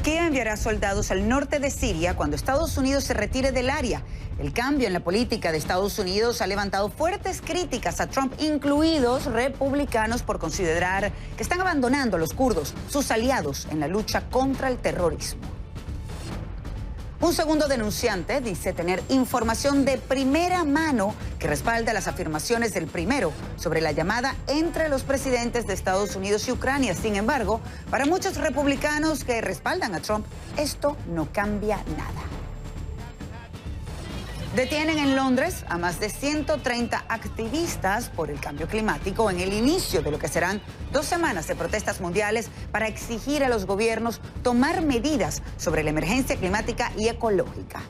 Turquía enviará soldados al norte de Siria cuando Estados Unidos se retire del área. El cambio en la política de Estados Unidos ha levantado fuertes críticas a Trump, incluidos republicanos, por considerar que están abandonando a los kurdos, sus aliados en la lucha contra el terrorismo. Un segundo denunciante dice tener información de primera mano que respalda las afirmaciones del primero sobre la llamada entre los presidentes de Estados Unidos y Ucrania. Sin embargo, para muchos republicanos que respaldan a Trump, esto no cambia nada. Detienen en Londres a más de 130 activistas por el cambio climático en el inicio de lo que serán 2 semanas de protestas mundiales para exigir a los gobiernos tomar medidas sobre la emergencia climática y ecológica.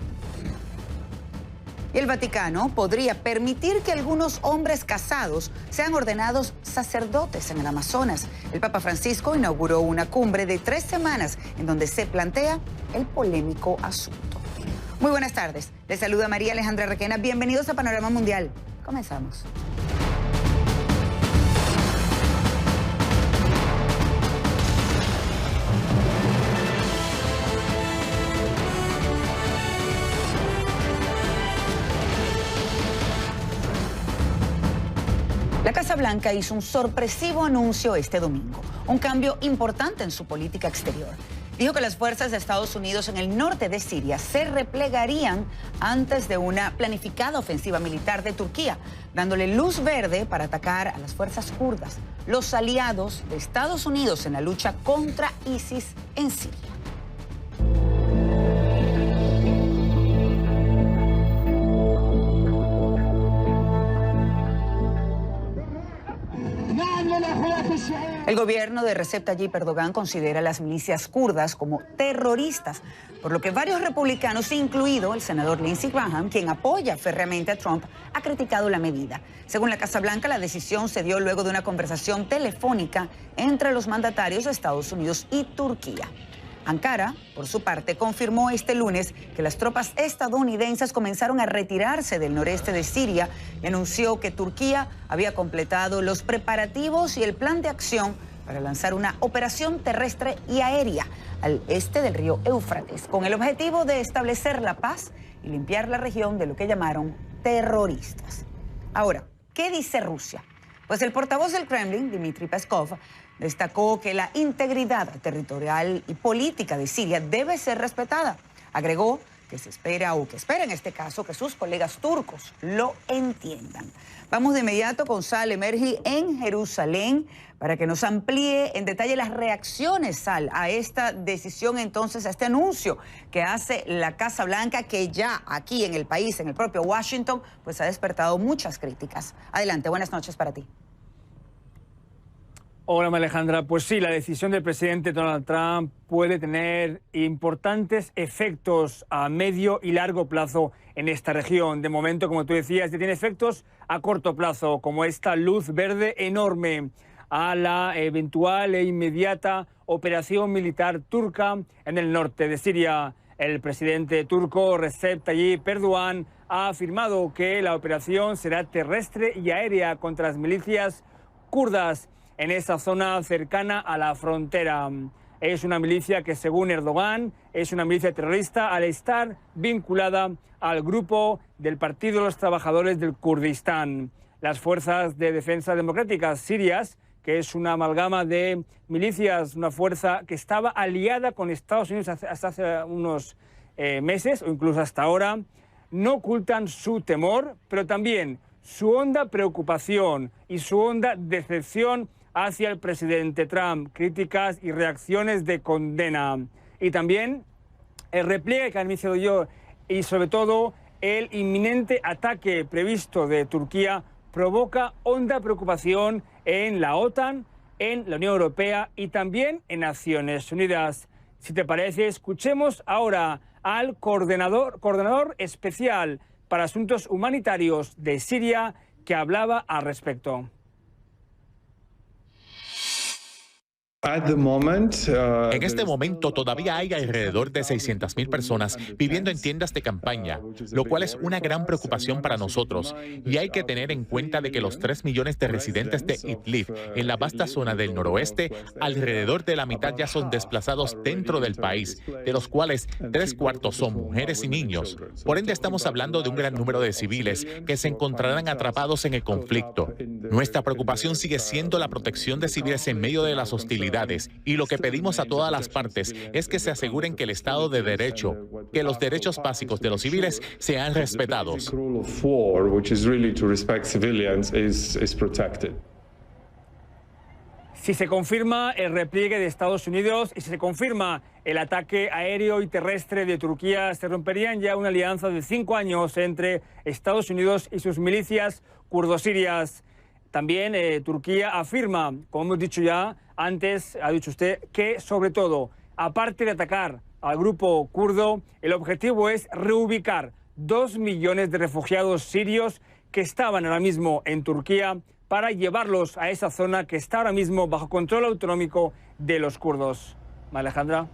Y el Vaticano podría permitir que algunos hombres casados sean ordenados sacerdotes en el Amazonas. El Papa Francisco inauguró una cumbre de 3 semanas en donde se plantea el polémico asunto. Muy buenas tardes. Les saluda María Alejandra Requena. Bienvenidos a Panorama Mundial. Comenzamos. La Casa Blanca hizo un sorpresivo anuncio este domingo, un cambio importante en su política exterior. Dijo que las fuerzas de Estados Unidos en el norte de Siria se replegarían antes de una planificada ofensiva militar de Turquía, dándole luz verde para atacar a las fuerzas kurdas, los aliados de Estados Unidos en la lucha contra ISIS en Siria. El gobierno de Recep Tayyip Erdogan considera a las milicias kurdas como terroristas, por lo que varios republicanos, incluido el senador Lindsey Graham, quien apoya férreamente a Trump, ha criticado la medida. Según la Casa Blanca, la decisión se dio luego de una conversación telefónica entre los mandatarios de Estados Unidos y Turquía. Ankara, por su parte, confirmó este lunes que las tropas estadounidenses comenzaron a retirarse del noreste de Siria y anunció que Turquía había completado los preparativos y el plan de acción para lanzar una operación terrestre y aérea al este del río Éufrates, con el objetivo de establecer la paz y limpiar la región de lo que llamaron terroristas. Ahora, ¿qué dice Rusia? Pues el portavoz del Kremlin, Dmitry Peskov, destacó que la integridad territorial y política de Siria debe ser respetada. Agregó que se espera, o que espera en este caso, que sus colegas turcos lo entiendan. Vamos de inmediato con Sal Emergi en Jerusalén para que nos amplíe en detalle las reacciones, Sal, a esta decisión, entonces, a este anuncio que hace la Casa Blanca, que ya aquí en el país, en el propio Washington, pues ha despertado muchas críticas. Adelante, buenas noches para ti. Hola, Alejandra. Pues sí, la decisión del presidente Donald Trump puede tener importantes efectos a medio y largo plazo en esta región. De momento, como tú decías, ya tiene efectos a corto plazo, como esta luz verde enorme a la eventual e inmediata operación militar turca en el norte de Siria. El presidente turco Recep Tayyip Erdogan ha afirmado que la operación será terrestre y aérea contra las milicias kurdas en esa zona cercana a la frontera. Es una milicia que, según Erdogan, es una milicia terrorista al estar vinculada al grupo del Partido de los Trabajadores del Kurdistán. Las Fuerzas de Defensa Democráticas Sirias, que es una amalgama de milicias, una fuerza que estaba aliada con Estados Unidos hasta hace unos meses, o incluso hasta ahora, no ocultan su temor, pero también su honda preocupación y su honda decepción hacia el presidente Trump, críticas y reacciones de condena. Y también el repliegue que han iniciado yo y sobre todo el inminente ataque previsto de Turquía provoca honda preocupación en la OTAN, en la Unión Europea y también en Naciones Unidas. Si te parece, escuchemos ahora al coordinador especial para asuntos humanitarios de Siria, que hablaba al respecto. En este momento todavía hay alrededor de 600,000 personas viviendo en tiendas de campaña, lo cual es una gran preocupación para nosotros. Y hay que tener en cuenta de que los 3 millones de residentes de Idlib, en la vasta zona del noroeste, alrededor de la mitad ya son desplazados dentro del país, de los cuales 3/4 son mujeres y niños. Por ende, estamos hablando de un gran número de civiles que se encontrarán atrapados en el conflicto. Nuestra preocupación sigue siendo la protección de civiles en medio de las hostilidades, y lo que pedimos a todas las partes es que se aseguren que el Estado de Derecho, que los derechos básicos de los civiles sean respetados. Si se confirma el repliegue de Estados Unidos y si se confirma el ataque aéreo y terrestre de Turquía, se romperían ya una alianza de 5 años entre Estados Unidos y sus milicias kurdosirias. También Turquía afirma, como hemos dicho ya antes, ha dicho usted, que sobre todo, aparte de atacar al grupo kurdo, el objetivo es reubicar 2 millones de refugiados sirios que estaban ahora mismo en Turquía para llevarlos a esa zona que está ahora mismo bajo control autonómico de los kurdos. Alejandra.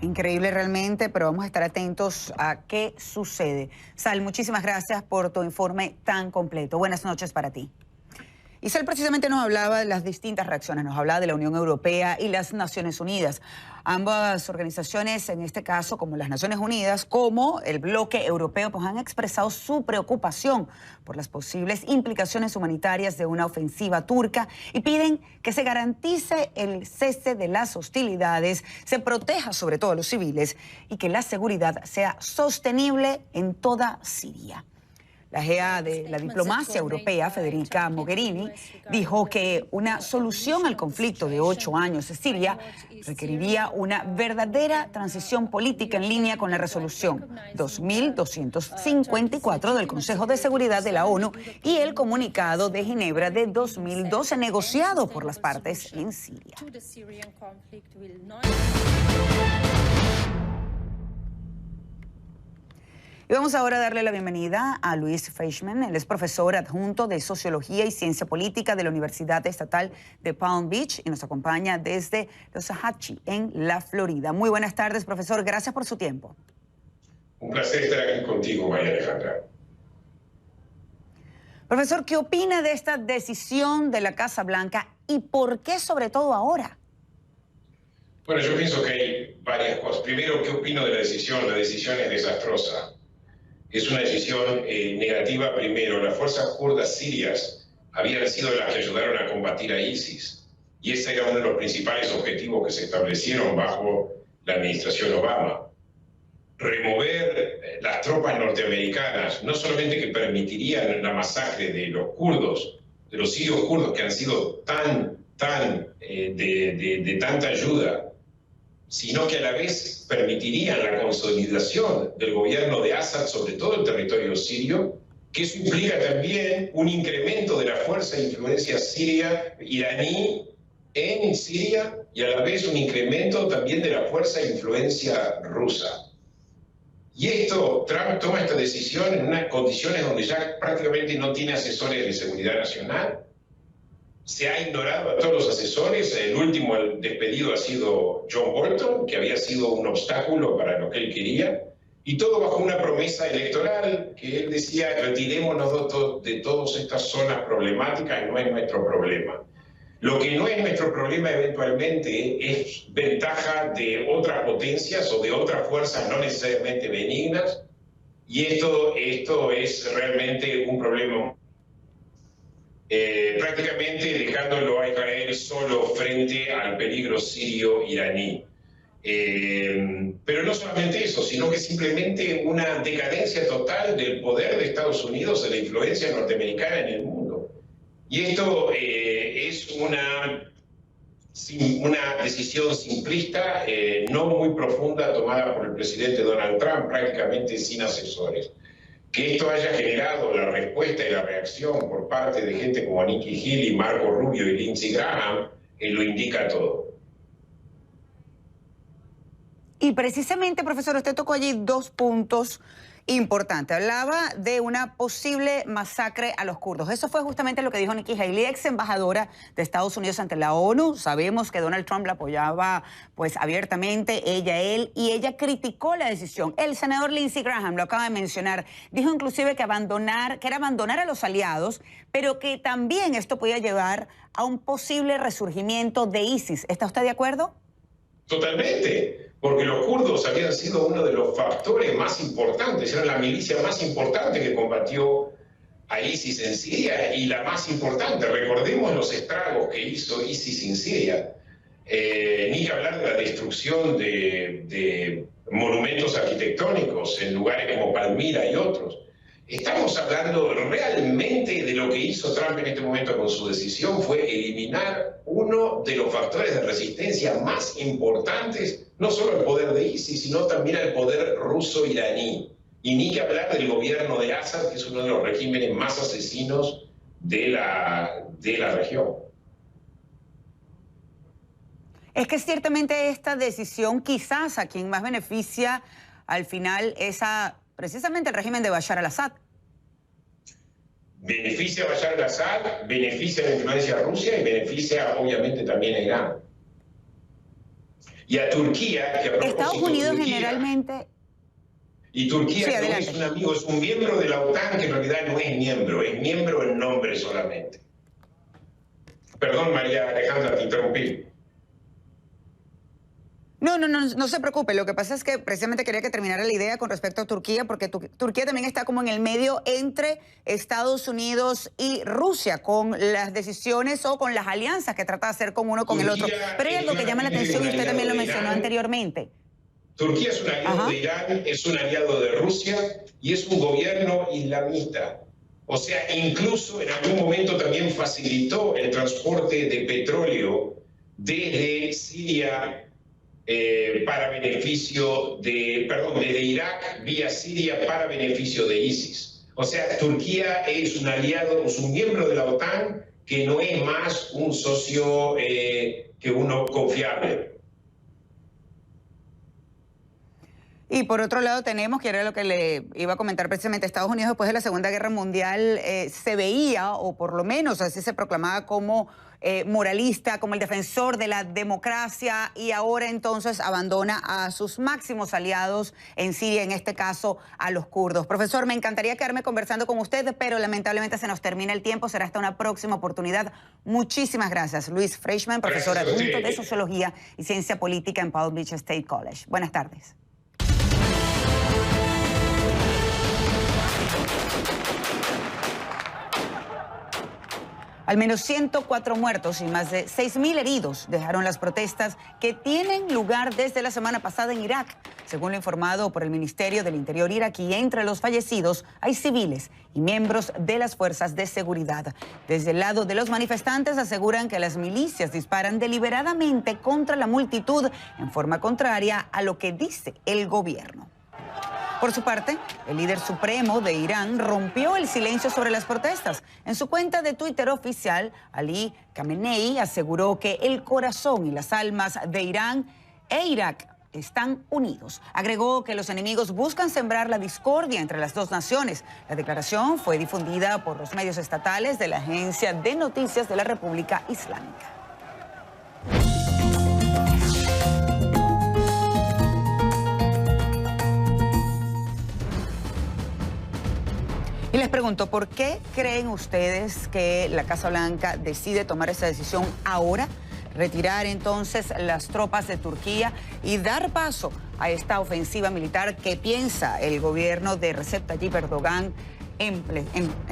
Increíble realmente, pero vamos a estar atentos a qué sucede. Sal, muchísimas gracias por tu informe tan completo. Buenas noches para ti. Y Sal precisamente nos hablaba de las distintas reacciones, nos hablaba de la Unión Europea y las Naciones Unidas. Ambas organizaciones, en este caso, como las Naciones Unidas, como el bloque europeo, pues han expresado su preocupación por las posibles implicaciones humanitarias de una ofensiva turca y piden que se garantice el cese de las hostilidades, se proteja sobre todo a los civiles y que la seguridad sea sostenible en toda Siria. La jefa de la diplomacia europea, Federica Mogherini, dijo que una solución al conflicto de 8 años en Siria requeriría una verdadera transición política en línea con la resolución 2254 del Consejo de Seguridad de la ONU y el comunicado de Ginebra de 2012 negociado por las partes en Siria. Y vamos ahora a darle la bienvenida a Luis Fleischman. Él es profesor adjunto de Sociología y Ciencia Política de la Universidad Estatal de Palm Beach y nos acompaña desde Los Ahatchee, en la Florida. Muy buenas tardes, profesor. Gracias por su tiempo. Un placer estar aquí contigo, María Alejandra. Profesor, ¿qué opina de esta decisión de la Casa Blanca y por qué sobre todo ahora? Bueno, yo pienso que hay varias cosas. Primero, ¿qué opino de la decisión? La decisión es desastrosa. Es una decisión negativa. Primero, las fuerzas kurdas sirias habían sido las que ayudaron a combatir a ISIS. Y ese era uno de los principales objetivos que se establecieron bajo la administración Obama. Remover las tropas norteamericanas no solamente que permitirían la masacre de los kurdos, de los sirios kurdos que han sido de tanta ayuda, sino que a la vez permitirían la consolidación del gobierno de Assad sobre todo el territorio sirio, que eso implica también un incremento de la fuerza e influencia siria iraní en Siria y a la vez un incremento también de la fuerza e influencia rusa. Y esto, Trump toma esta decisión en unas condiciones donde ya prácticamente no tiene asesores de seguridad nacional. Se ha ignorado a todos los asesores. El último despedido ha sido John Bolton, que había sido un obstáculo para lo que él quería. Y todo bajo una promesa electoral que él decía, retirémonos de todas estas zonas problemáticas, no es nuestro problema. Lo que no es nuestro problema eventualmente es ventaja de otras potencias o de otras fuerzas no necesariamente benignas. Y esto es realmente un problema. Prácticamente dejándolo a Israel solo frente al peligro sirio-iraní. Pero no solamente eso, sino que simplemente una decadencia total del poder de Estados Unidos, de la influencia norteamericana en el mundo. Y esto es una decisión simplista, no muy profunda, tomada por el presidente Donald Trump, prácticamente sin asesores. Que esto haya generado la respuesta y la reacción por parte de gente como Nikki Haley, Marco Rubio y Lindsey Graham, lo indica todo. Y precisamente, profesor, usted tocó allí 2 puntos importante. Hablaba de una posible masacre a los kurdos. Eso fue justamente lo que dijo Nikki Haley, ex embajadora de Estados Unidos ante la ONU. Sabemos que Donald Trump la apoyaba pues abiertamente, él, y ella criticó la decisión. El senador Lindsey Graham, lo acaba de mencionar, dijo inclusive que era abandonar a los aliados, pero que también esto podía llevar a un posible resurgimiento de ISIS. ¿Está usted de acuerdo? Totalmente, porque los kurdos habían sido uno de los factores más importantes, eran la milicia más importante que combatió a ISIS en Siria y la más importante. Recordemos los estragos que hizo ISIS en Siria, ni que hablar de la destrucción de monumentos arquitectónicos en lugares como Palmira y otros. Estamos hablando realmente de lo que hizo Trump en este momento con su decisión, fue eliminar uno de los factores de resistencia más importantes, no solo al poder de ISIS, sino también al poder ruso-iraní. Y ni que hablar del gobierno de Assad, que es uno de los regímenes más asesinos de la región. Es que ciertamente esta decisión quizás a quien más beneficia al final es precisamente el régimen de Bashar al-Assad. Beneficia a Bashar al-Assad, beneficia la influencia de Rusia y beneficia obviamente también a Irán. Y a Turquía, que a propósito, Estados Unidos Turquía, generalmente... Y Turquía sí, no es un amigo, es un miembro de la OTAN que en realidad no es miembro en nombre solamente. Perdón, María Alejandra, te interrumpí. No se preocupe. Lo que pasa es que precisamente quería que terminara la idea con respecto a Turquía, porque Turquía también está como en el medio entre Estados Unidos y Rusia, con las decisiones o con las alianzas que trata de hacer con uno con el otro. Pero hay algo que llama la atención y usted también lo mencionó anteriormente. Turquía es un aliado de Irán, es un aliado de Rusia y es un gobierno islamista. O sea, incluso en algún momento también facilitó el transporte de petróleo desde Siria para beneficio desde Irak vía Siria para beneficio de ISIS. O sea, Turquía es un aliado, es un miembro de la OTAN que no es más un socio que uno confiable. Y por otro lado tenemos, que era lo que le iba a comentar precisamente, Estados Unidos después de la Segunda Guerra Mundial se veía, o por lo menos así se proclamaba, como moralista, como el defensor de la democracia, y ahora entonces abandona a sus máximos aliados en Siria, en este caso a los kurdos. Profesor, me encantaría quedarme conversando con usted, pero lamentablemente se nos termina el tiempo, será hasta una próxima oportunidad. Muchísimas gracias. Luis Freischmann, profesor adjunto de Sociología y Ciencia Política en Palm Beach State College. Buenas tardes. Al menos 104 muertos y más de 6.000 heridos dejaron las protestas que tienen lugar desde la semana pasada en Irak. Según lo informado por el Ministerio del Interior iraquí, entre los fallecidos hay civiles y miembros de las fuerzas de seguridad. Desde el lado de los manifestantes aseguran que las milicias disparan deliberadamente contra la multitud en forma contraria a lo que dice el gobierno. Por su parte, el líder supremo de Irán rompió el silencio sobre las protestas. En su cuenta de Twitter oficial, Ali Khamenei aseguró que el corazón y las almas de Irán e Irak están unidos. Agregó que los enemigos buscan sembrar la discordia entre las dos naciones. La declaración fue difundida por los medios estatales de la Agencia de Noticias de la República Islámica. Y les pregunto, ¿por qué creen ustedes que la Casa Blanca decide tomar esa decisión ahora? Retirar entonces las tropas de Turquía y dar paso a esta ofensiva militar que piensa el gobierno de Recep Tayyip Erdogan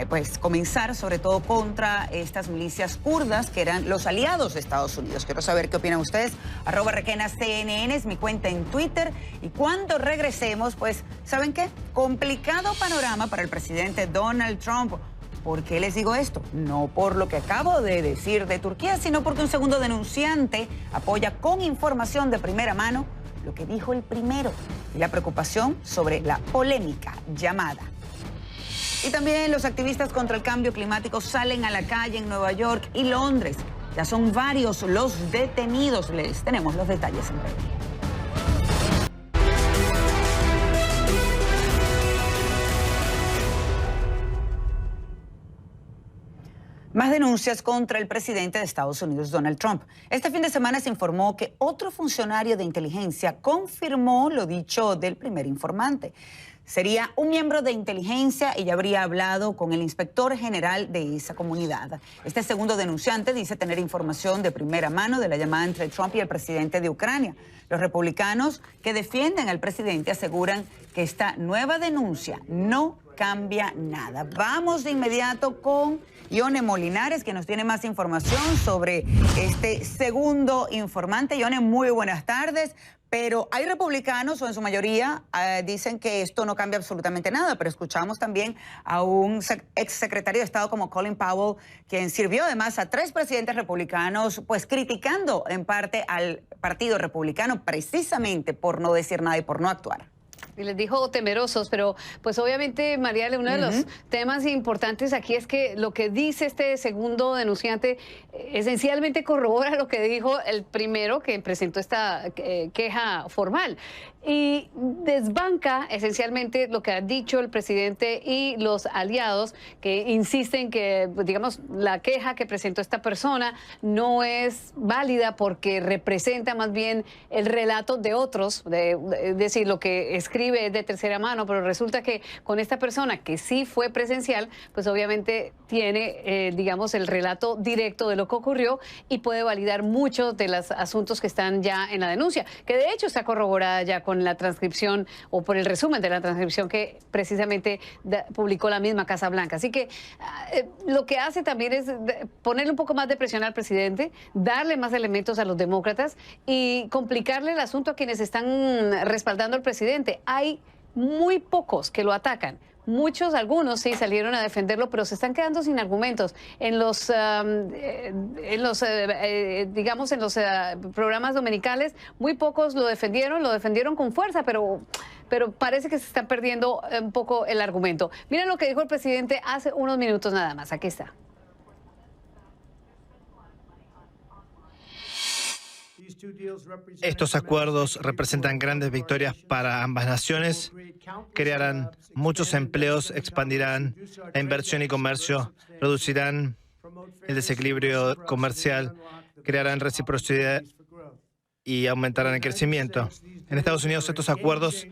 pues comenzar sobre todo contra estas milicias kurdas que eran los aliados de Estados Unidos. Quiero saber qué opinan ustedes. @RequenaCNN es mi cuenta en Twitter. Y cuando regresemos, pues, ¿saben qué? Complicado panorama para el presidente Donald Trump. ¿Por qué les digo esto? No por lo que acabo de decir de Turquía, sino porque un segundo denunciante apoya con información de primera mano lo que dijo el primero y la preocupación sobre la polémica llamada. Y también los activistas contra el cambio climático salen a la calle en Nueva York y Londres. Ya son varios los detenidos. Les tenemos los detalles en breve. Más denuncias contra el presidente de Estados Unidos, Donald Trump. Este fin de semana se informó que otro funcionario de inteligencia confirmó lo dicho del primer informante. Sería un miembro de inteligencia y ya habría hablado con el inspector general de esa comunidad. Este segundo denunciante dice tener información de primera mano de la llamada entre Trump y el presidente de Ucrania. Los republicanos que defienden al presidente aseguran que esta nueva denuncia no cambia nada. Vamos de inmediato con Ione Molinares, que nos tiene más información sobre este segundo informante. Ione, muy buenas tardes. Pero hay republicanos, o en su mayoría, dicen que esto no cambia absolutamente nada, pero escuchamos también a un exsecretario de Estado como Colin Powell, quien sirvió además a 3 presidentes republicanos, pues criticando en parte al Partido Republicano precisamente por no decir nada y por no actuar. Y les dijo temerosos, pero pues obviamente, Mariale, uno de los temas importantes aquí es que lo que dice este segundo denunciante esencialmente corrobora lo que dijo el primero que presentó esta queja formal. Y desbanca esencialmente lo que ha dicho el presidente y los aliados que insisten que, digamos, la queja que presentó esta persona no es válida porque representa más bien el relato de otros, es decir, lo que escribe es de tercera mano, pero resulta que con esta persona que sí fue presencial, pues obviamente tiene, digamos, el relato directo de lo que ocurrió y puede validar muchos de los asuntos que están ya en la denuncia, que de hecho está corroborada ya con la transcripción o por el resumen de la transcripción que precisamente publicó la misma Casa Blanca. Así que lo que hace también es ponerle un poco más de presión al presidente, darle más elementos a los demócratas y complicarle el asunto a quienes están respaldando al presidente. Hay muy pocos que lo atacan. Muchos, algunos sí salieron a defenderlo, pero se están quedando sin argumentos. En los programas dominicales, muy pocos lo defendieron con fuerza, pero parece que se está perdiendo un poco el argumento. Miren lo que dijo el presidente hace unos minutos nada más. Aquí está. Estos acuerdos representan grandes victorias para ambas naciones, crearán muchos empleos, expandirán la inversión y comercio, reducirán el desequilibrio comercial, crearán reciprocidad y aumentarán el crecimiento. En Estados Unidos estos acuerdos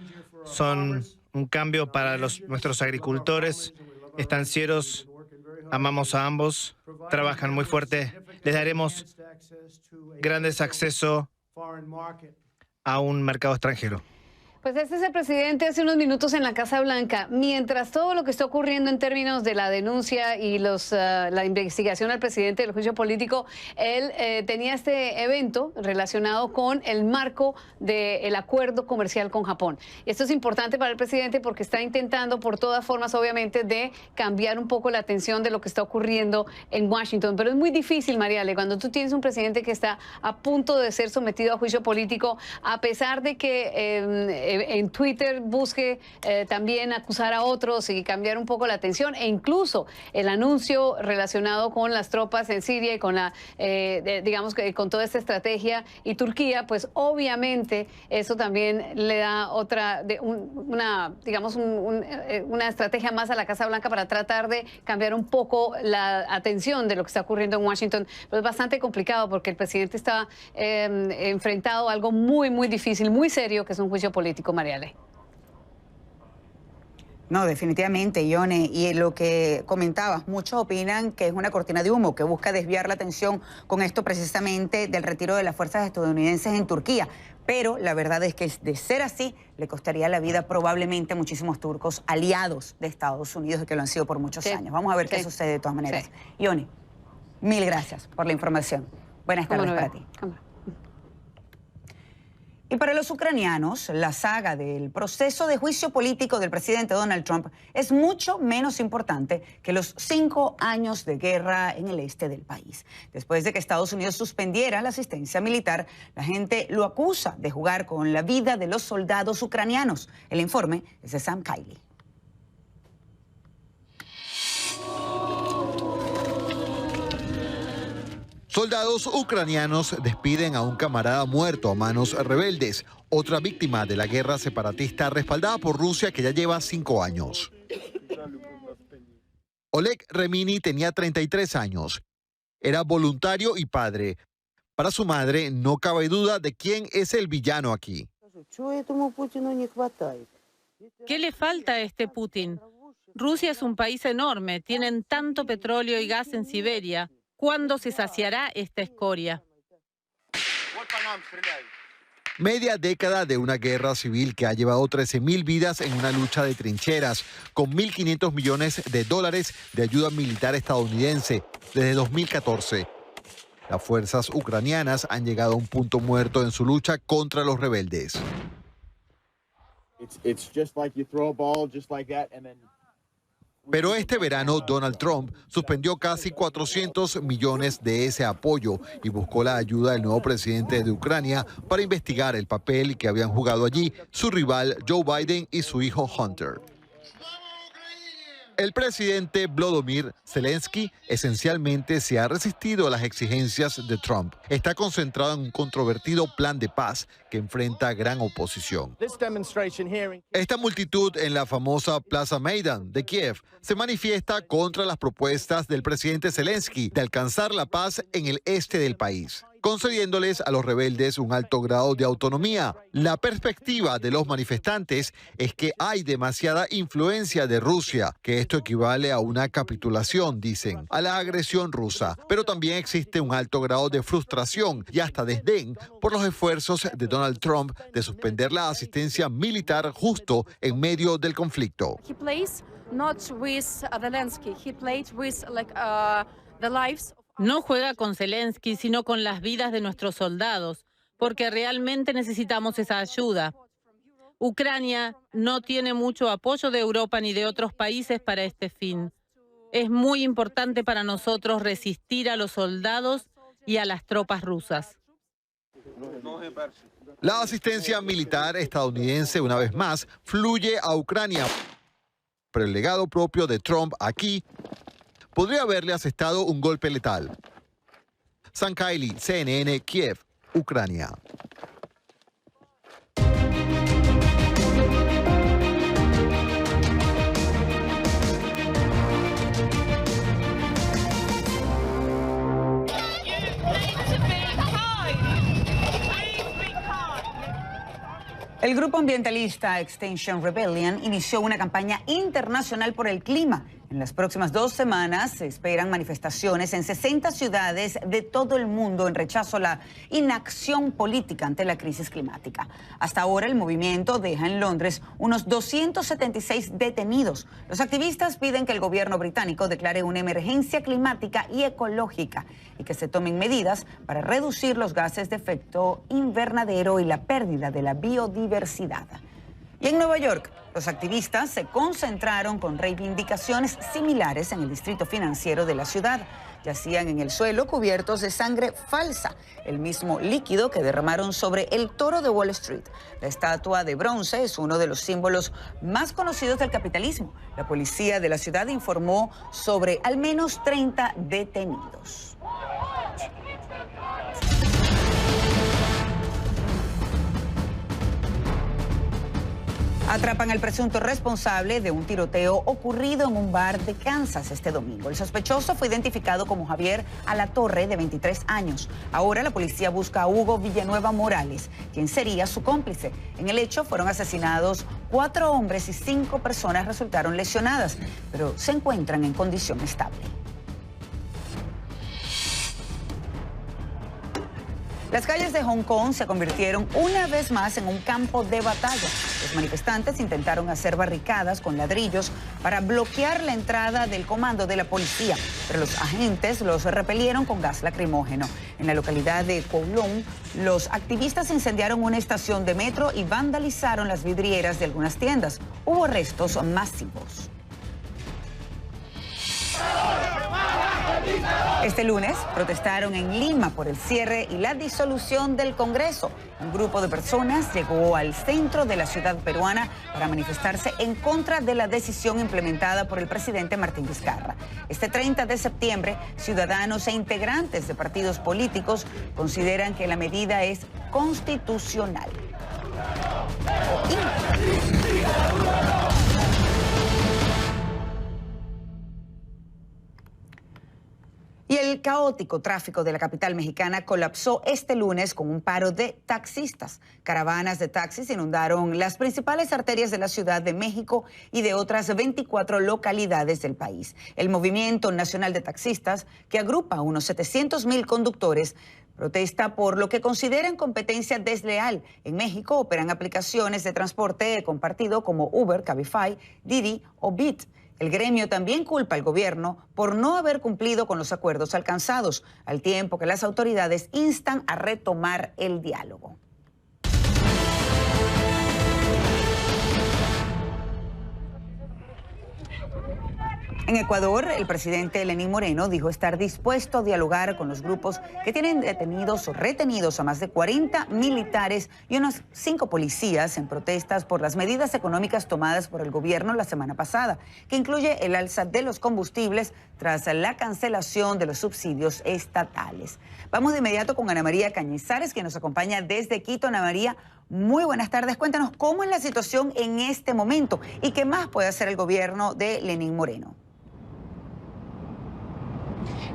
son un cambio para nuestros agricultores, estancieros. Amamos a ambos, trabajan muy fuerte. Les daremos grandes acceso a un mercado extranjero. Pues este es el presidente hace unos minutos en la Casa Blanca. Mientras todo lo que está ocurriendo en términos de la denuncia y la investigación al presidente del juicio político, él tenía este evento relacionado con el marco del acuerdo comercial con Japón. Y esto es importante para el presidente porque está intentando por todas formas, obviamente, de cambiar un poco la atención de lo que está ocurriendo en Washington. Pero es muy difícil, Mariale, cuando tú tienes un presidente que está a punto de ser sometido a juicio político, a pesar de que en Twitter busque también acusar a otros y cambiar un poco la atención, e incluso el anuncio relacionado con las tropas en Siria y con digamos que con toda esta estrategia y Turquía, pues obviamente eso también le da una estrategia más a la Casa Blanca para tratar de cambiar un poco la atención de lo que está ocurriendo en Washington. Pero es bastante complicado porque el presidente está enfrentado a algo muy, muy difícil, muy serio, que es un juicio político, Mariale. No, definitivamente, Ione, y lo que comentabas, muchos opinan que es una cortina de humo, que busca desviar la atención con esto precisamente del retiro de las fuerzas estadounidenses en Turquía. Pero la verdad es que de ser así, le costaría la vida probablemente a muchísimos turcos aliados de Estados Unidos, que lo han sido por muchos años. Vamos a ver qué sucede de todas maneras. Ione, mil gracias por la información. Buenas tardes para ti. Y para los ucranianos, la saga del proceso de juicio político del presidente Donald Trump es mucho menos importante que los 5 años de guerra en el este del país. Después de que Estados Unidos suspendiera la asistencia militar, la gente lo acusa de jugar con la vida de los soldados ucranianos. El informe es de Sam Kiley. Soldados ucranianos despiden a un camarada muerto a manos rebeldes, otra víctima de la guerra separatista respaldada por Rusia que ya lleva 5 años. Oleg Remini tenía 33 años. Era voluntario y padre. Para su madre, no cabe duda de quién es el villano aquí. ¿Qué le falta a este Putin? Rusia es un país enorme, tienen tanto petróleo y gas en Siberia. ¿Cuándo se saciará esta escoria? Media década de una guerra civil que ha llevado 13.000 vidas en una lucha de trincheras, con 1.500 millones de dólares de ayuda militar estadounidense desde 2014. Las fuerzas ucranianas han llegado a un punto muerto en su lucha contra los rebeldes. Pero este verano Donald Trump suspendió casi 400 millones de ese apoyo y buscó la ayuda del nuevo presidente de Ucrania para investigar el papel que habían jugado allí su rival Joe Biden y su hijo Hunter. El presidente Volodymyr Zelensky esencialmente se ha resistido a las exigencias de Trump. Está concentrado en un controvertido plan de paz que enfrenta gran oposición. Esta multitud en la famosa Plaza Maidan de Kiev se manifiesta contra las propuestas del presidente Zelensky de alcanzar la paz en el este del país, concediéndoles a los rebeldes un alto grado de autonomía. La perspectiva de los manifestantes es que hay demasiada influencia de Rusia, que esto equivale a una capitulación, dicen, a la agresión rusa. Pero también existe un alto grado de frustración y hasta desdén por los esfuerzos de Donald Trump de suspender la asistencia militar justo en medio del conflicto. No juega con Zelensky, sino con las vidas de nuestros soldados, porque realmente necesitamos esa ayuda. Ucrania no tiene mucho apoyo de Europa ni de otros países para este fin. Es muy importante para nosotros resistir a los soldados y a las tropas rusas. La asistencia militar estadounidense, una vez más, fluye a Ucrania. Pero el legado propio de Trump aquí podría haberle asestado un golpe letal. Sam Kiley, CNN, Kiev, Ucrania. El grupo ambientalista Extinction Rebellion inició una campaña internacional por el clima. En las próximas 2 semanas se esperan manifestaciones en 60 ciudades de todo el mundo en rechazo a la inacción política ante la crisis climática. Hasta ahora el movimiento deja en Londres unos 276 detenidos. Los activistas piden que el gobierno británico declare una emergencia climática y ecológica y que se tomen medidas para reducir los gases de efecto invernadero y la pérdida de la biodiversidad. Y en Nueva York, los activistas se concentraron con reivindicaciones similares en el distrito financiero de la ciudad. Yacían en el suelo cubiertos de sangre falsa, el mismo líquido que derramaron sobre el toro de Wall Street. La estatua de bronce es uno de los símbolos más conocidos del capitalismo. La policía de la ciudad informó sobre al menos 30 detenidos. Atrapan al presunto responsable de un tiroteo ocurrido en un bar de Kansas este domingo. El sospechoso fue identificado como Javier Alatorre, de 23 años. Ahora la policía busca a Hugo Villanueva Morales, quien sería su cómplice. En el hecho fueron asesinados 4 hombres y 5 personas resultaron lesionadas, pero se encuentran en condición estable. Las calles de Hong Kong se convirtieron una vez más en un campo de batalla. Los manifestantes intentaron hacer barricadas con ladrillos para bloquear la entrada del comando de la policía, pero los agentes los repelieron con gas lacrimógeno. En la localidad de Kowloon, los activistas incendiaron una estación de metro y vandalizaron las vidrieras de algunas tiendas. Hubo arrestos masivos. Este lunes protestaron en Lima por el cierre y la disolución del Congreso. Un grupo de personas llegó al centro de la ciudad peruana para manifestarse en contra de la decisión implementada por el presidente Martín Vizcarra. Este 30 de septiembre, ciudadanos e integrantes de partidos políticos consideran que la medida es constitucional. Y el caótico tráfico de la capital mexicana colapsó este lunes con un paro de taxistas. Caravanas de taxis inundaron las principales arterias de la Ciudad de México y de otras 24 localidades del país. El Movimiento Nacional de Taxistas, que agrupa a unos 700,000 conductores, protesta por lo que consideran competencia desleal. En México operan aplicaciones de transporte compartido como Uber, Cabify, Didi o Bit. El gremio también culpa al gobierno por no haber cumplido con los acuerdos alcanzados, al tiempo que las autoridades instan a retomar el diálogo. En Ecuador, el presidente Lenín Moreno dijo estar dispuesto a dialogar con los grupos que tienen detenidos o retenidos a más de 40 militares y unos 5 policías en protestas por las medidas económicas tomadas por el gobierno la semana pasada, que incluye el alza de los combustibles tras la cancelación de los subsidios estatales. Vamos de inmediato con Ana María Cañizares, que nos acompaña desde Quito. Ana María, muy buenas tardes. Cuéntanos cómo es la situación en este momento y qué más puede hacer el gobierno de Lenín Moreno.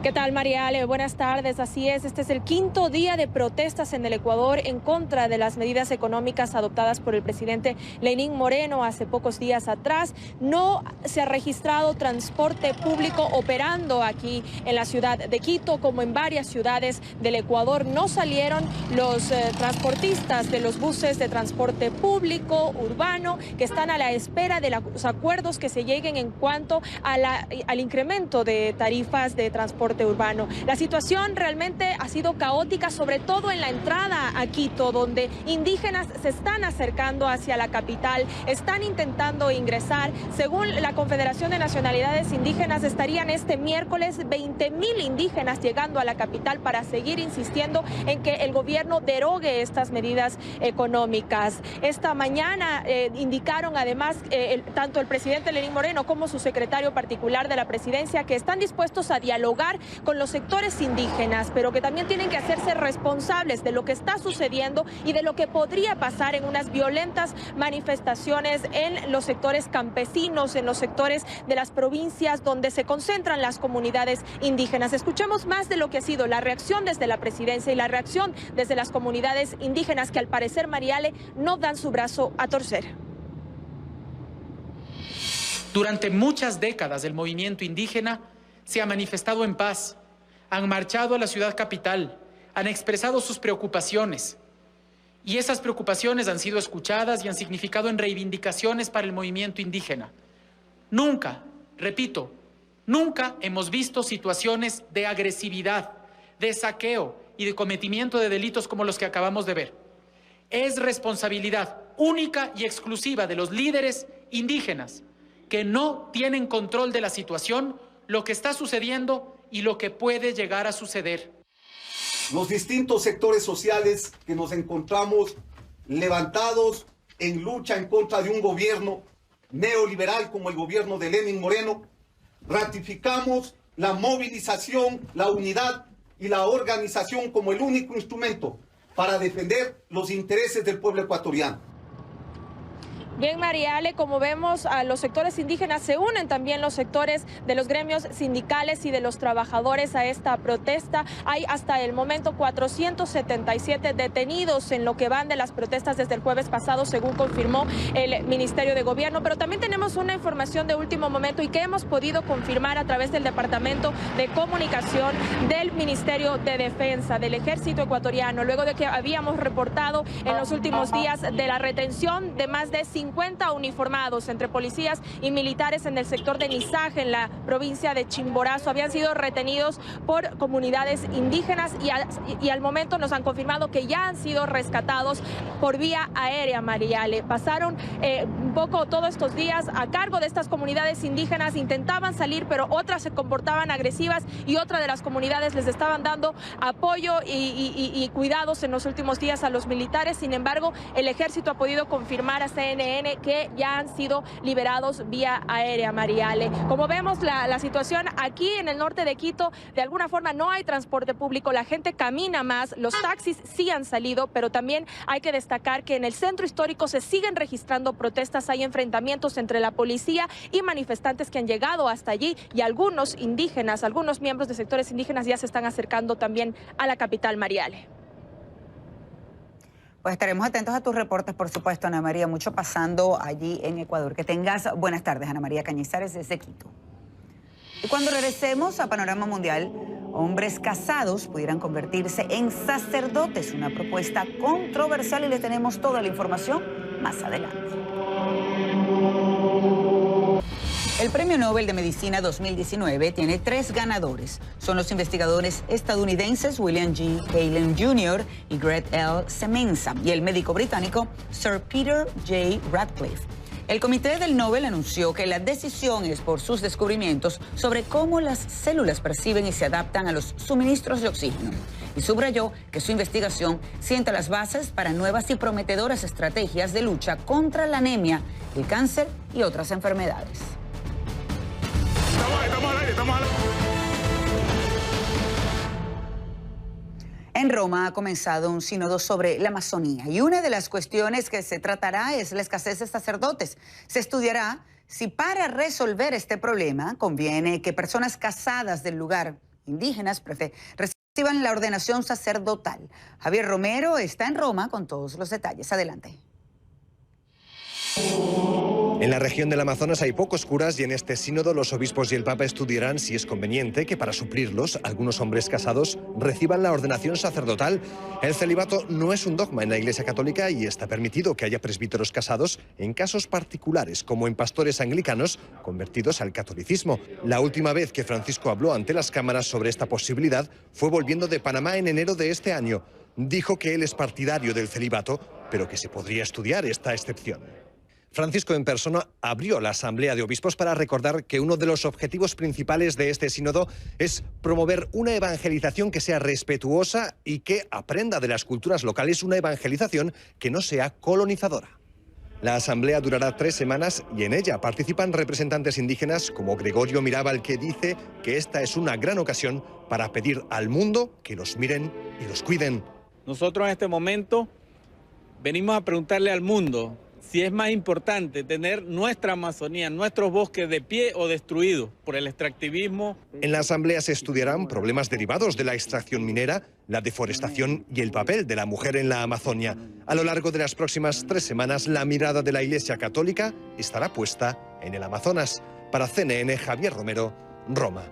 ¿Qué tal, Mariale? Buenas tardes. Así es, este es el 5º día de protestas en el Ecuador en contra de las medidas económicas adoptadas por el presidente Lenín Moreno hace pocos días atrás. No se ha registrado transporte público operando aquí en la ciudad de Quito, como en varias ciudades del Ecuador. No salieron los transportistas de los buses de transporte público urbano, que están a la espera de los acuerdos que se lleguen en cuanto a al incremento de tarifas de transporte urbano. La situación realmente ha sido caótica, sobre todo en la entrada a Quito, donde indígenas se están acercando hacia la capital, están intentando ingresar. Según la Confederación de Nacionalidades Indígenas, estarían este miércoles 20,000 indígenas llegando a la capital para seguir insistiendo en que el gobierno derogue estas medidas económicas. Esta mañana indicaron además tanto el presidente Lenín Moreno como su secretario particular de la presidencia que están dispuestos a dialogar con los sectores indígenas, pero que también tienen que hacerse responsables de lo que está sucediendo y de lo que podría pasar en unas violentas manifestaciones en los sectores campesinos, en los sectores de las provincias donde se concentran las comunidades indígenas. Escuchemos más de lo que ha sido la reacción desde la presidencia y la reacción desde las comunidades indígenas, que al parecer, Mariale, no dan su brazo a torcer. Durante muchas décadas el movimiento indígena se ha manifestado en paz, han marchado a la ciudad capital, han expresado sus preocupaciones y esas preocupaciones han sido escuchadas y han significado en reivindicaciones para el movimiento indígena. Nunca, repito, nunca hemos visto situaciones de agresividad, de saqueo y de cometimiento de delitos como los que acabamos de ver. Es responsabilidad única y exclusiva de los líderes indígenas que no tienen control de la situación, lo que está sucediendo y lo que puede llegar a suceder. Los distintos sectores sociales que nos encontramos levantados en lucha en contra de un gobierno neoliberal como el gobierno de Lenín Moreno, ratificamos la movilización, la unidad y la organización como el único instrumento para defender los intereses del pueblo ecuatoriano. Bien, Mariale, como vemos, a los sectores indígenas se unen también los sectores de los gremios sindicales y de los trabajadores a esta protesta. Hay hasta el momento 477 detenidos en lo que van de las protestas desde el jueves pasado, según confirmó el Ministerio de Gobierno. Pero también tenemos una información de último momento y que hemos podido confirmar a través del Departamento de Comunicación del Ministerio de Defensa del Ejército Ecuatoriano, luego de que habíamos reportado en los últimos días de la retención de más de 50 uniformados entre policías y militares en el sector de Nizaje, en la provincia de Chimborazo. Habían sido retenidos por comunidades indígenas y al momento nos han confirmado que ya han sido rescatados por vía aérea, Mariale. Pasaron un poco todos estos días a cargo de estas comunidades indígenas, intentaban salir, pero otras se comportaban agresivas y otra de las comunidades les estaban dando apoyo y cuidados en los últimos días a los militares. Sin embargo, el ejército ha podido confirmar a CNN que ya han sido liberados vía aérea, Mariale. Como vemos, la situación aquí en el norte de Quito, de alguna forma no hay transporte público, la gente camina más, los taxis sí han salido, pero también hay que destacar que en el centro histórico se siguen registrando protestas días hay enfrentamientos entre la policía y manifestantes que han llegado hasta allí, y algunos indígenas, algunos miembros de sectores indígenas ya se están acercando también a la capital, Mariale. Pues estaremos atentos a tus reportes, por supuesto, Ana María. Mucho pasando allí en Ecuador. Que tengas buenas tardes, Ana María Cañizares, desde Quito. Y cuando regresemos a Panorama Mundial, hombres casados pudieran convertirse en sacerdotes. Una propuesta controversial y le tenemos toda la información más adelante. El Premio Nobel de Medicina 2019 tiene 3 ganadores. Son los investigadores estadounidenses William G. Kaelin Jr. y Greg L. Semenza y el médico británico Sir Peter J. Ratcliffe. El Comité del Nobel anunció que la decisión es por sus descubrimientos sobre cómo las células perciben y se adaptan a los suministros de oxígeno. Y subrayó que su investigación sienta las bases para nuevas y prometedoras estrategias de lucha contra la anemia, el cáncer y otras enfermedades. En Roma ha comenzado un sínodo sobre la Amazonía y una de las cuestiones que se tratará es la escasez de sacerdotes. Se estudiará si para resolver este problema conviene que personas casadas del lugar, indígenas, reciban la ordenación sacerdotal. Javier Romero está en Roma con todos los detalles. Adelante. En la región del Amazonas hay pocos curas y en este sínodo los obispos y el Papa estudiarán si es conveniente que para suplirlos algunos hombres casados reciban la ordenación sacerdotal. El celibato no es un dogma en la Iglesia Católica y está permitido que haya presbíteros casados en casos particulares, como en pastores anglicanos convertidos al catolicismo. La última vez que Francisco habló ante las cámaras sobre esta posibilidad fue volviendo de Panamá en enero de este año. Dijo que él es partidario del celibato, pero que se podría estudiar esta excepción. Francisco en persona abrió la Asamblea de Obispos para recordar que uno de los objetivos principales de este sínodo es promover una evangelización que sea respetuosa y que aprenda de las culturas locales, una evangelización que no sea colonizadora. La asamblea durará 3 semanas y en ella participan representantes indígenas como Gregorio Mirabal, que dice que esta es una gran ocasión para pedir al mundo que los miren y los cuiden. Nosotros en este momento venimos a preguntarle al mundo si es más importante tener nuestra Amazonía, nuestros bosques de pie o destruidos por el extractivismo. En la asamblea se estudiarán problemas derivados de la extracción minera, la deforestación y el papel de la mujer en la Amazonia. A lo largo de las próximas 3 semanas, la mirada de la Iglesia Católica estará puesta en el Amazonas. Para CNN, Javier Romero, Roma.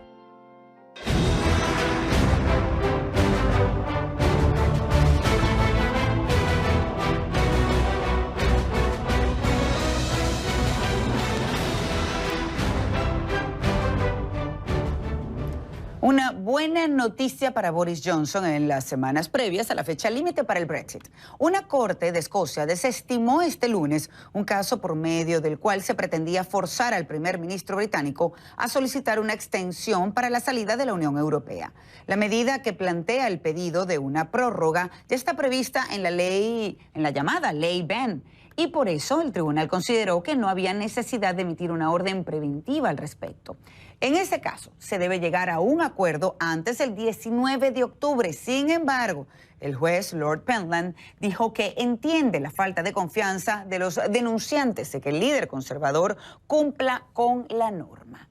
Una buena noticia para Boris Johnson en las semanas previas a la fecha límite para el Brexit. Una corte de Escocia desestimó este lunes un caso por medio del cual se pretendía forzar al primer ministro británico a solicitar una extensión para la salida de la Unión Europea. La medida que plantea el pedido de una prórroga ya está prevista en la llamada Ley Benn. Y por eso el tribunal consideró que no había necesidad de emitir una orden preventiva al respecto. En ese caso, se debe llegar a un acuerdo antes del 19 de octubre. Sin embargo, el juez Lord Pentland dijo que entiende la falta de confianza de los denunciantes de que el líder conservador cumpla con la norma.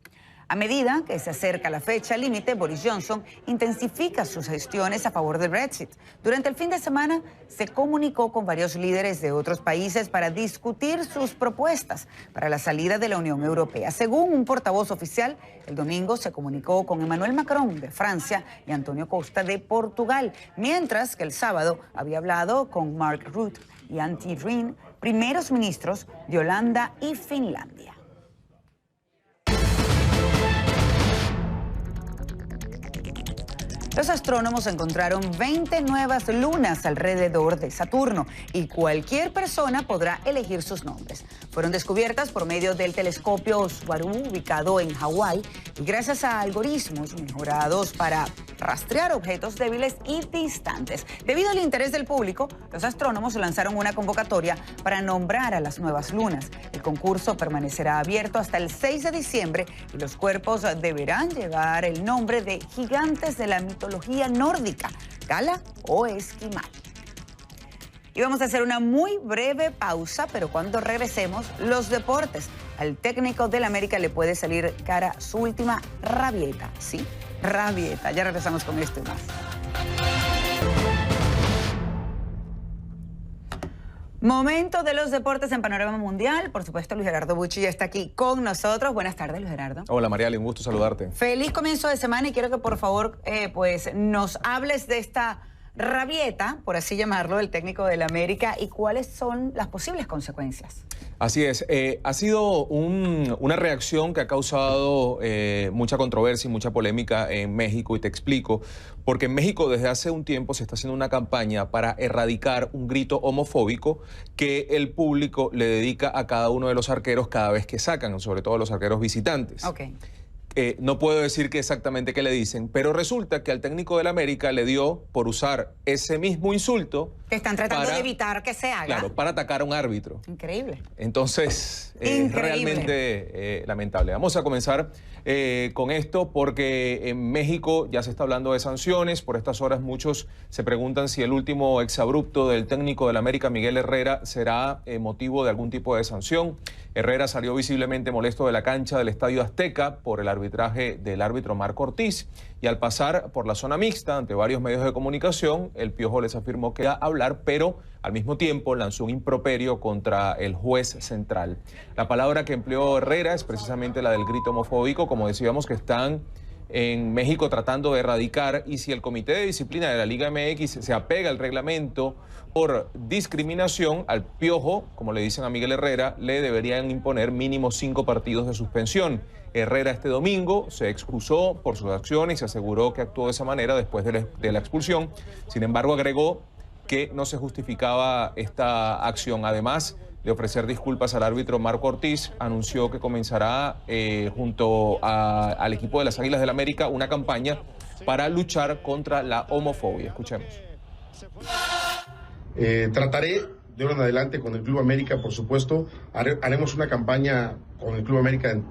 A medida que se acerca la fecha límite, Boris Johnson intensifica sus gestiones a favor del Brexit. Durante el fin de semana se comunicó con varios líderes de otros países para discutir sus propuestas para la salida de la Unión Europea. Según un portavoz oficial, el domingo se comunicó con Emmanuel Macron de Francia y Antonio Costa de Portugal, mientras que el sábado había hablado con Mark Rutte y Antti Rinne, primeros ministros de Holanda y Finlandia. Los astrónomos encontraron 20 nuevas lunas alrededor de Saturno y cualquier persona podrá elegir sus nombres. Fueron descubiertas por medio del telescopio Subaru ubicado en Hawái y gracias a algoritmos mejorados para rastrear objetos débiles y distantes. Debido al interés del público, los astrónomos lanzaron una convocatoria para nombrar a las nuevas lunas. El concurso permanecerá abierto hasta el 6 de diciembre y los cuerpos deberán llevar el nombre de gigantes de la mitología nórdica, Gala o Esquimal. Y vamos a hacer una muy breve pausa, pero cuando regresemos, los deportes. Al técnico del América le puede salir cara su última rabieta, ¿sí? Rabieta. Ya regresamos con esto y más. Momento de los deportes en Panorama Mundial. Por supuesto, Luis Gerardo Bucci ya está aquí con nosotros. Buenas tardes, Luis Gerardo. Hola, Mariale, un gusto saludarte. Feliz comienzo de semana y quiero que por favor pues nos hables de esta rabieta, por así llamarlo, del técnico del América y cuáles son las posibles consecuencias. Así es, ha sido una reacción que ha causado mucha controversia y mucha polémica en México, y te explico, porque en México desde hace un tiempo se está haciendo una campaña para erradicar un grito homofóbico que el público le dedica a cada uno de los arqueros cada vez que sacan, sobre todo los arqueros visitantes. Okay. No puedo decir exactamente qué le dicen, pero resulta que al técnico del América le dio por usar ese mismo insulto. Que están tratando de evitar que se haga. Claro, para atacar a un árbitro. Increíble. Entonces, es realmente lamentable. Vamos a comenzar con esto porque en México ya se está hablando de sanciones. Por estas horas muchos se preguntan si el último exabrupto del técnico del América, Miguel Herrera, será motivo de algún tipo de sanción. Herrera salió visiblemente molesto de la cancha del Estadio Azteca por el arbitraje del árbitro Marco Ortiz, y al pasar por la zona mixta ante varios medios de comunicación, el Piojo les afirmó que iba a hablar, pero al mismo tiempo lanzó un improperio contra el juez central. La palabra que empleó Herrera es precisamente la del grito homofóbico, como decíamos, que están en México tratando de erradicar, y si el Comité de Disciplina de la Liga MX se apega al reglamento por discriminación, al Piojo, como le dicen a Miguel Herrera, le deberían imponer mínimo 5 partidos de suspensión. Herrera este domingo se excusó por sus acciones y se aseguró que actuó de esa manera después de la expulsión. Sin embargo, agregó que no se justificaba esta acción. Además de ofrecer disculpas al árbitro Marco Ortiz, anunció que comenzará junto al equipo de las Águilas del América una campaña para luchar contra la homofobia. Escuchemos. Trataré de ahora en adelante con el Club América, por supuesto, haremos una campaña con el Club América en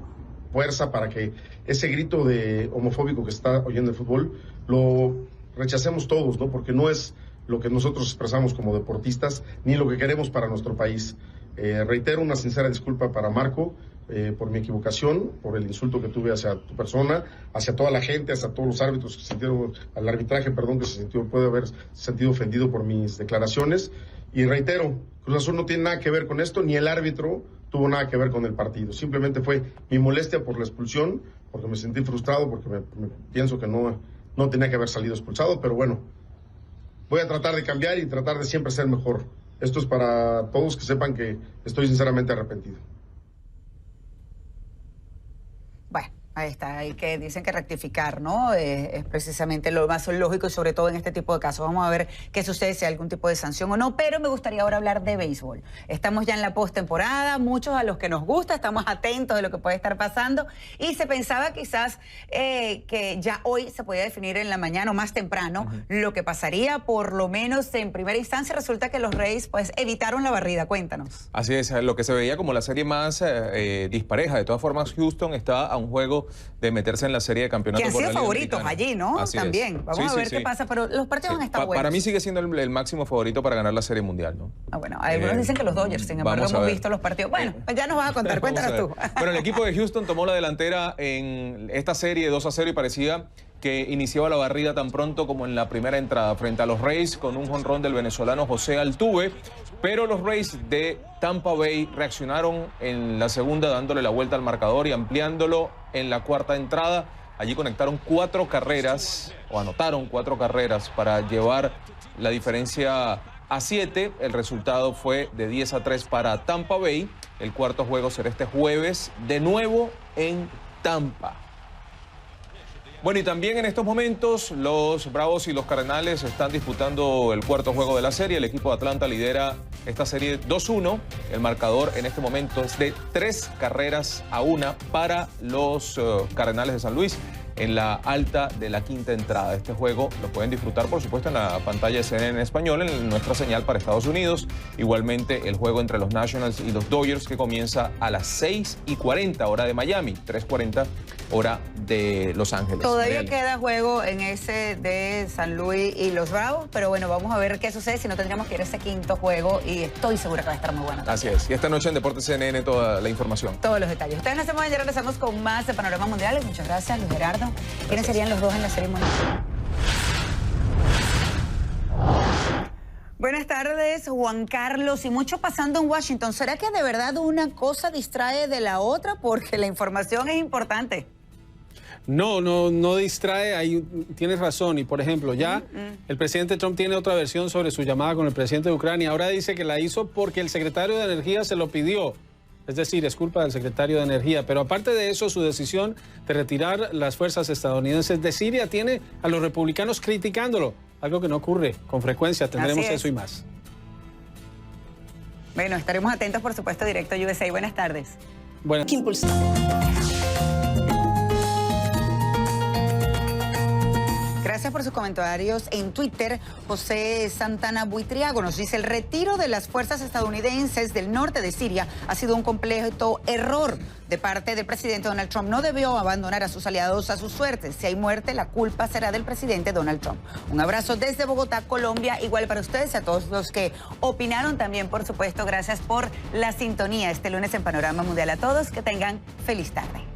fuerza para que ese grito de homofóbico que está oyendo el fútbol lo rechacemos todos, ¿no? Porque no es lo que nosotros expresamos como deportistas ni lo que queremos para nuestro país. Reitero una sincera disculpa para Marco por mi equivocación, por el insulto que tuve hacia tu persona, hacia toda la gente, hacia todos los árbitros que se sintieron, al arbitraje, perdón, que se sintió, puede haber sentido ofendido por mis declaraciones. Y reitero, Cruz Azul no tiene nada que ver con esto, ni el árbitro tuvo nada que ver con el partido. Simplemente fue mi molestia por la expulsión, porque me sentí frustrado, porque me pienso que no tenía que haber salido expulsado, pero bueno, voy a tratar de cambiar y tratar de siempre ser mejor. Esto es para todos que sepan que estoy sinceramente arrepentido. Bueno, ahí está, hay que dicen que rectificar, ¿no? Es precisamente lo más lógico y sobre todo en este tipo de casos. Vamos a ver qué sucede, si hay algún tipo de sanción o no, pero me gustaría ahora hablar de béisbol. Estamos ya en la postemporada, muchos a los que nos gusta, estamos atentos de lo que puede estar pasando y se pensaba quizás que ya hoy se podía definir en la mañana o más temprano lo que pasaría, por lo menos en primera instancia. Resulta que los Rays pues evitaron la barrida. Cuéntanos. Así es, lo que se veía como la serie más dispareja. De todas formas, Houston está a un juego de meterse en la serie de campeonato. Que han sido favoritos allí, ¿no? Así también. Es. Vamos a ver qué pasa, pero los partidos han estado buenos. Para mí sigue siendo el máximo favorito para ganar la Serie Mundial, ¿no? Bueno, algunos dicen que los Dodgers, sin embargo, hemos visto los partidos. Bueno, ya nos vas a contar, cuéntanos tú. Bueno, el equipo de Houston tomó la delantera en esta serie 2-0 y parecía que iniciaba la barrida tan pronto como en la primera entrada frente a los Rays con un jonrón del venezolano José Altuve, pero los Rays de Tampa Bay reaccionaron en la segunda dándole la vuelta al marcador y ampliándolo en la cuarta entrada. Allí conectaron 4 carreras, o anotaron 4 carreras para llevar la diferencia a 7. El resultado fue de 10-3 para Tampa Bay. El cuarto juego será este jueves, de nuevo en Tampa. Bueno, y también en estos momentos los Bravos y los Cardenales están disputando el cuarto juego de la serie. El equipo de Atlanta lidera esta serie 2-1. El marcador en este momento es de 3-1 para los Cardenales de San Luis. en la alta de la quinta entrada. Este juego lo pueden disfrutar, por supuesto, en la pantalla de CNN en español, en nuestra señal para Estados Unidos. Igualmente, el juego entre los Nationals y los Dodgers, que comienza a las 6:40 hora de Miami, 3:40 hora de Los Ángeles. Todavía queda juego en ese de San Luis y los Bravos, pero bueno, vamos a ver qué sucede, si no tendríamos que ir a ese quinto juego y estoy segura que va a estar muy bueno. Así es. Y esta noche en Deportes CNN toda la información. Todos los detalles. Ustedes no se mueven, ya regresamos con más de Panorama Mundial. Muchas gracias, Luis Gerardo. ¿Quiénes serían los dos en la ceremonia? Buenas tardes, Juan Carlos. Y mucho pasando en Washington. ¿Será que de verdad una cosa distrae de la otra? Porque la información es importante. No distrae, ahí tienes razón. Y por ejemplo, ya el presidente Trump tiene otra versión sobre su llamada con el presidente de Ucrania. Ahora dice que la hizo porque el secretario de Energía se lo pidió. Es decir, es culpa del secretario de Energía. Pero aparte de eso, su decisión de retirar las fuerzas estadounidenses de Siria tiene a los republicanos criticándolo. Algo que no ocurre con frecuencia. Tendremos eso y más. Bueno, estaremos atentos, por supuesto, directo a USA. Buenas tardes. Buenas. Gracias por sus comentarios. En Twitter, José Santana Buitriago nos dice: el retiro de las fuerzas estadounidenses del norte de Siria ha sido un completo error de parte del presidente Donald Trump. No debió abandonar a sus aliados a su suerte. Si hay muerte, la culpa será del presidente Donald Trump. Un abrazo desde Bogotá, Colombia. Igual para ustedes y a todos los que opinaron también, por supuesto. Gracias por la sintonía este lunes en Panorama Mundial. A todos, que tengan feliz tarde.